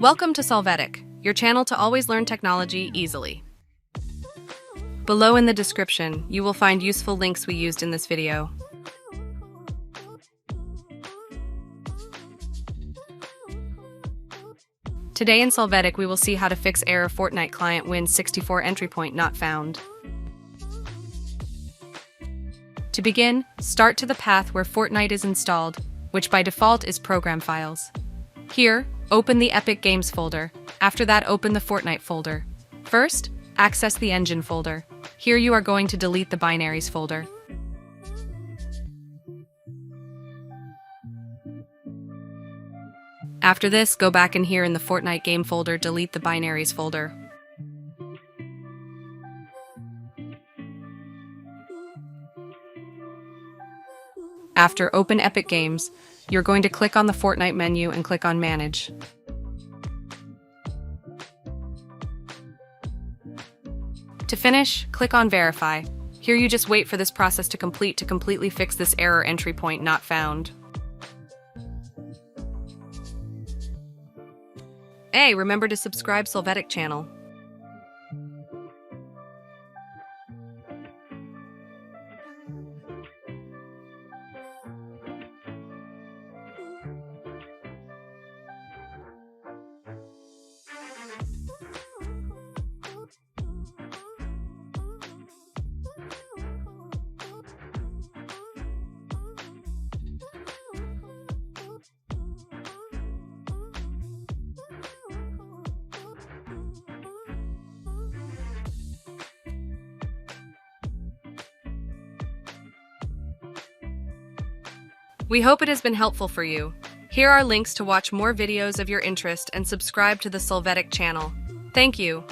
Welcome to Solvetic, your channel to always learn technology easily. Below in the description, you will find useful links we used in this video. Today in Solvetic, we will see how to fix error Fortnite client win64 entry point not found. To begin, start to the path where Fortnite is installed, which by default is Program Files. Here, open the Epic Games folder. After that, open the Fortnite folder. First, access the Engine folder. Here you are going to delete the Binaries folder. After this, go back in here in the Fortnite game folder, delete the Binaries folder. After open Epic Games, you're going to click on the Fortnite menu and click on Manage. To finish, click on Verify. Here you just wait for this process to completely fix this error entry point not found. Hey, remember to subscribe Solvetic channel. We hope it has been helpful for you. Here are links to watch more videos of your interest and subscribe to the Solvetic channel. Thank you.